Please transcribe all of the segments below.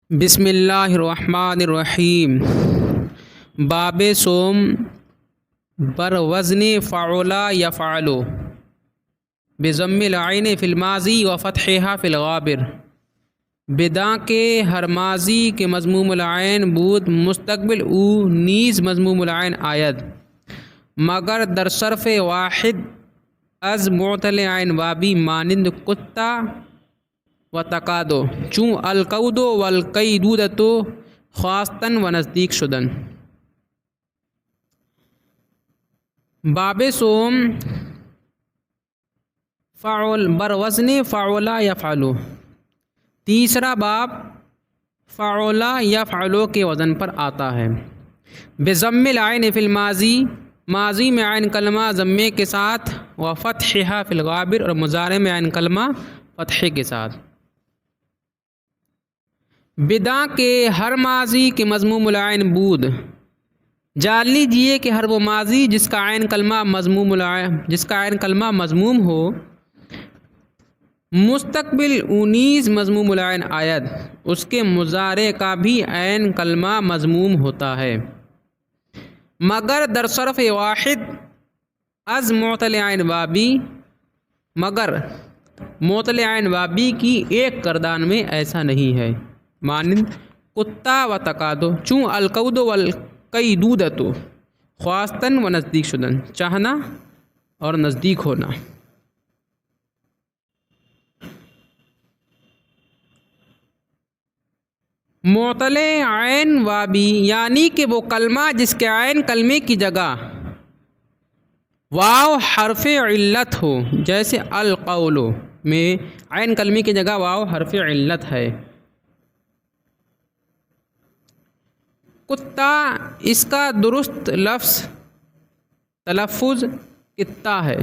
بسم اللہ الرحمن الرحیم۔ باب سوم بر وزن فعلا یفعل بضم العین فی الماضی و فتحها فی الغابر۔ بداں کے ہر ماضی کے مضموم العین بود مستقبل او نیز مضموم العین آید مگر در صرف واحد از معتل عین وابی مانند کتا و تقادو چون القود والقیدودۃ خواستن و نزدیک شدن۔ باب سوم فعل بر وزن فعلا یفعلو، تیسرا باب فعلا یفعلو کے وزن پر آتا ہے۔ بضم العین فی الماضی، ماضی میں عین کلمہ ضمے کے ساتھ، و فتحها فی الغابر، اور مضارع میں عین کلمہ فتحے کے ساتھ۔ بداں کے ہر ماضی کے مضموم العین بود، جان لیجیے کہ ہر وہ ماضی جس کا عین کلمہ مضموم ہو مستقبل اونیز مضموم العین آید، اس کے مضارع کا بھی عین کلمہ مضموم ہوتا ہے مگر در صرف واحد از معتل عین وابی، مگر معتل عین وابی کی ایک گردان میں ایسا نہیں ہے، مانند کتا و تقادو چون القود والقیدودۃ خواستن و نزدیک شدن، چاہنا اور نزدیک ہونا۔ معتل عین وابی یعنی کہ وہ کلمہ جس کے عین کلمے کی جگہ واو حرف علت ہو، جیسے القول میں عین کلمے کی جگہ واو حرف علت ہے۔ کتا اس کا درست لفظ تلفظ کتا ہے،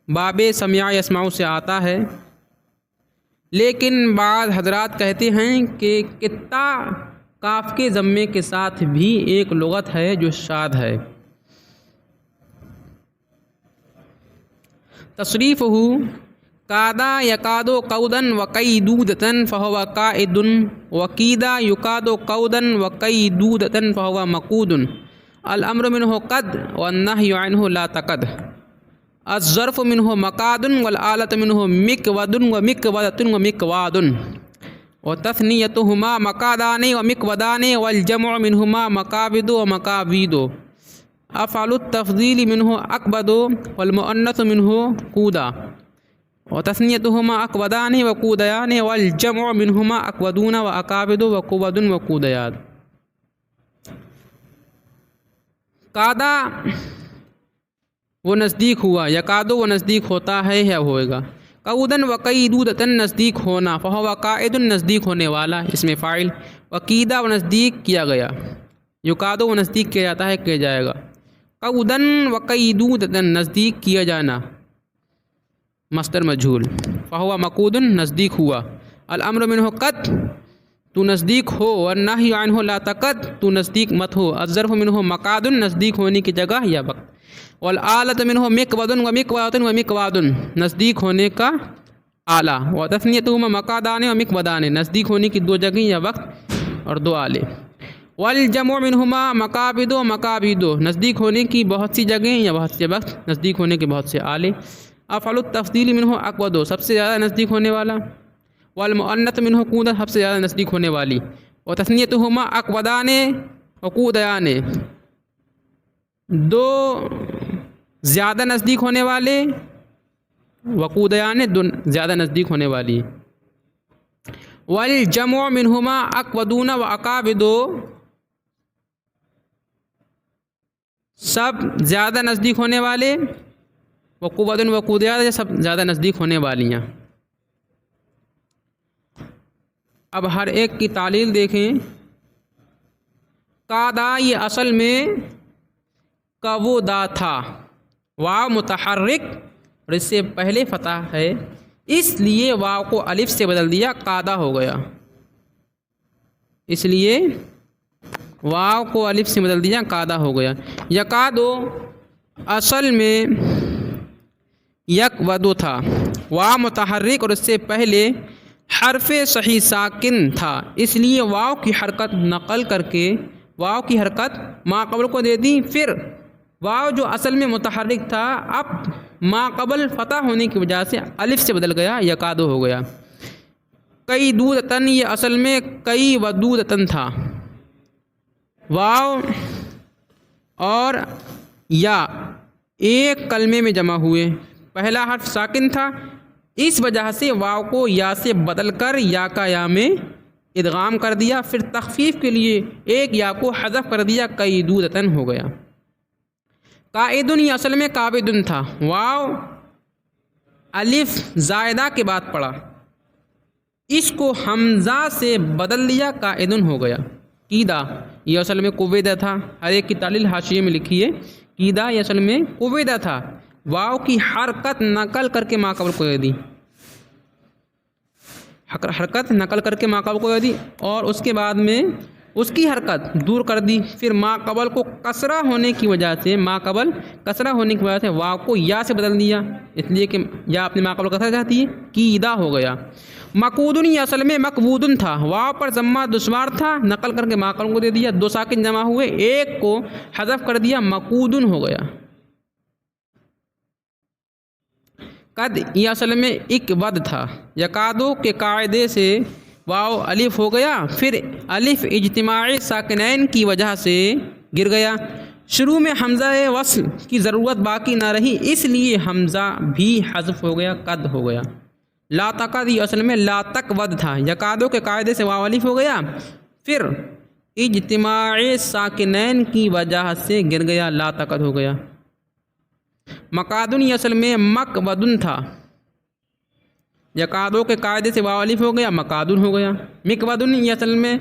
باب سمع یسمع سے آتا ہے، لیکن بعض حضرات کہتے ہیں کہ کتا کاف کے ضمے کے ساتھ بھی ایک لغت ہے جو شاذ ہے۔ تصریفہ کادا یکادو قودن وقیدودتن فہو قائد، وکیدا یکادو قودن وقیدودتن فہو مقود، الامر منہ قد والنہی عنہ لا تقد، الظرف منہ مقاد والآلۃ منہ مقود ومقودۃ ومقواد، وتثنیتہما مقادان ومقودان والجمع منہما مقابد ومقابید، افعل التفضیل منہ اقبد والمؤنث منہ قودا، وتثنیتہما اقودان وقودیان والجمع منہما اقودون واقابد وقود وقودیات۔ کادا وہ نزدیک ہوا، یکادو وہ نزدیک ہوتا ہے یا ہوئے گا، قودن وقیدودتن نزدیک ہونا، فہو قائد نزدیک ہونے والا اس میں فاعل، وقیدہ وہ نزدیک کیا گیا، یکادو وہ نزدیک کیا جاتا ہے کیا جائے گا، قودن وقیدودتن نزدیک کیا جانا مصدر مجہول، فہو مقود نزدیک ہوا، الامر منہ قد تو نزدیک ہو، والنہی عنہ لا تقد تو نزدیک مت ہو، الظرف منہ مقاد نزدیک ہونے کی جگہ یا وقت، والآلۃ منہ مقود ومقودۃ ومقواد نزدیک ہونے کا آلہ، وتثنیتہما مقادان ومقودان نزدیک ہونے کی دو جگہیں یا وقت اور دو آلے، والجمع منہما مقابد ومقابید نزدیک ہونے کی بہت سی جگہیں یا بہت سے وقت، نزدیک ہونے کے بہت سے آلے، افعل التفضیل منہ اقبد سب سے زیادہ نزدیک ہونے والا، والمؤنث منہ قود سب سے زیادہ نزدیک ہونے والی، وتثنیتہما اقبدان وقودیان دو زیادہ نزدیک ہونے والے، وقودیان دو زیادہ نزدیک ہونے والی، والجمع منہما اقبدون واقابد سب زیادہ نزدیک ہونے والے، وقود وقودیات سب زیادہ نزدیک ہونے والیاں۔ اب ہر ایک کی تعلیل دیکھیں۔ کادا یہ اصل میں کودا تھا، واو متحرک اور اس سے پہلے فتح ہے، اس لیے واو کو الف سے بدل دیا کادا ہو گیا، اس لیے واو کو الف سے بدل دیا کادا ہو گیا۔ یکادو اصل میں یک ودو تھا، واو متحرک اور اس سے پہلے حرف صحیح ساکن تھا، اس لیے واو کی حرکت نقل کر کے واو کی حرکت ما قبل کو دے دی. پھر واو جو اصل میں متحرک تھا اب ما قبل فتح ہونے کی وجہ سے الف سے بدل گیا، یکادو ہو گیا. کئی دودتن، یہ اصل میں کئی ودودتن تھا. واو اور یا ایک کلمے میں جمع ہوئے. پہلا حرف ساکن تھا، اس وجہ سے واو کو یا سے بدل کر یا کا یا میں ادغام کر دیا. پھر تخفیف کے لیے ایک یا کو حذف کر دیا، کئی دودتن ہو گیا. قائدن، یہ اصل میں قابدن تھا. واو الف زائدہ کے بعد پڑا، اس کو حمزہ سے بدل دیا، قائدن ہو گیا. قیدہ، یہ اصل میں قویدہ تھا. ہر ایک کی تعلیل حاشیے میں لکھیے. قیدہ یہ اصل میں قویدہ تھا. واو کی حرکت نقل کر کے ما قبل کو دے دی، حرکت نقل کر کے ما قبل کو دے دی اور اس کے بعد میں اس کی حرکت دور کر دی. پھر ما قبل کو کسرہ ہونے کی وجہ سے ما قبل کسرہ ہونے کی وجہ سے واو کو یا سے بدل دیا، اس لیے کہ یا اپنے ما قبل کسرہ چاہتی ہے، قیدہ ہو گیا. مقودن، یہ اصل میں مقبودن تھا. واو پر ضمہ دشوار تھا، نقل کر کے ما قبل کو دے دیا. دو ساکن جمع ہوئے، ایک کو حذف کر دیا، مقودن ہو گیا. قد، یہ اصل میں ایک ود تھا. یکادو کے قاعدے سے واو الف ہو گیا، پھر الف اجتماع ساکنین کی وجہ سے گر گیا. شروع میں حمزہ وصل کی ضرورت باقی نہ رہی، اس لیے حمزہ بھی حذف ہو گیا، قد ہو گیا. لا تقد، یہ اصل میں لا تک ود تھا. یکادو کے قاعدے سے واو الف ہو گیا، پھر اجتماع ساکنین کی وجہ سے گر گیا، لا تقد ہو گیا. مقادن، یہ اصل میں مقودن تھا. یکادو کے قاعدے سے واو الف ہو گیا، مقادن ہو گیا. مقودن، یہ اصل میں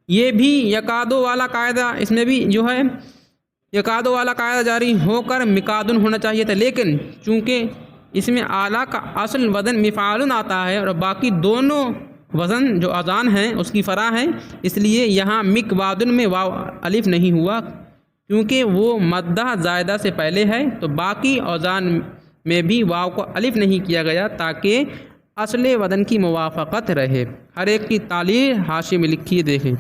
یہ بھی یکادو والا قاعدہ، اس میں بھی جو ہے یکادو والا قاعدہ جاری ہو کر مقادن ہونا چاہیے تھا، لیکن چونکہ اس میں اعلیٰ کا اصل وزن مفعالن آتا ہے اور باقی دونوں وزن جو اوزان ہیں اس کی فرع ہیں، اس لیے یہاں مقوادن میں واو الف نہیں ہوا، کیونکہ وہ مدہ زائدہ سے پہلے ہے. تو باقی اوزان میں بھی واو کو الف نہیں کیا گیا تاکہ اصل وزن کی موافقت رہے. ہر ایک کی تعلیل حاشیے میں لکھیے، دیکھیں.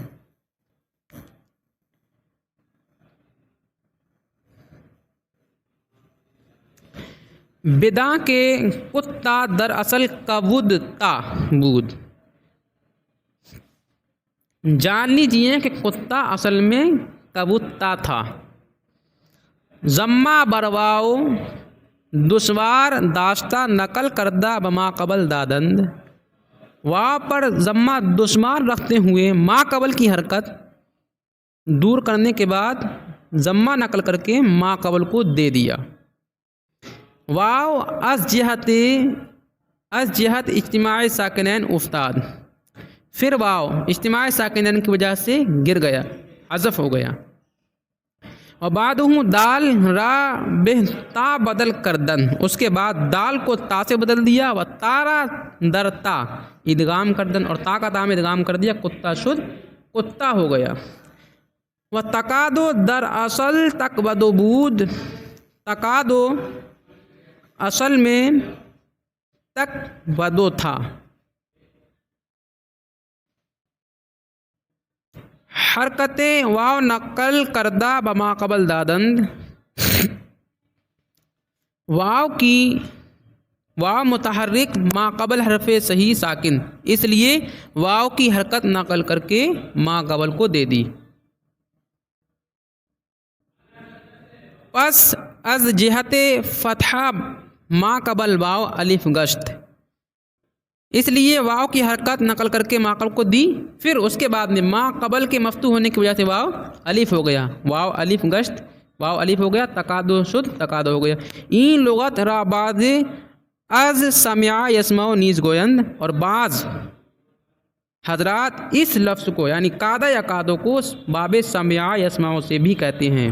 بدا کے کتا دراصل کبود تا بود. جان لیجیے کہ کتا اصل میں کبوتا تھا. ضمہ برواؤ دشوار داشتہ نقل کردہ بما قبل دادند. واو پر ضمہ دشوار رکھتے ہوئے ما قبل کی حرکت دور کرنے کے بعد ضمہ نقل کر کے ما قبل کو دے دیا. واو از جہت اجتماع ساکنین افتاد، پھر واو اجتماع ساکنین کی وجہ سے گر گیا، حذف ہو گیا. اور بعد دال را بہ تا بدل کردن، اس کے بعد دال کو تا سے بدل دیا. و تارا در تا ادغام کردن، اور تا کا تا میں ادغام کر دیا، کتا شد کتا ہو گیا. و تقادو در اصل تک بدو بود، تقادو اصل میں تک بدو تھا. حرکتیں واو نقل کردہ بما قبل دادند. واو متحرک ما قبل حرف صحیح ساکن، اس لیے واو کی حرکت نقل کر کے ما قبل کو دے دی. پس از جہت فتحہ ما قبل واو الف گشت، اس لیے واو کی حرکت نقل کر کے ما قبل کو دی. پھر اس کے بعد میں ما قبل کے مفتوح ہونے کی وجہ سے واو الف ہو گیا، واو الف گشت، واو الف ہو گیا. تقادو شد تقادو ہو گیا. این لغت را بعض از سمع یسمع نیز گویند، اور بعض حضرات اس لفظ کو یعنی قادہ یا قادو کو باب سمع یسمع سے بھی کہتے ہیں.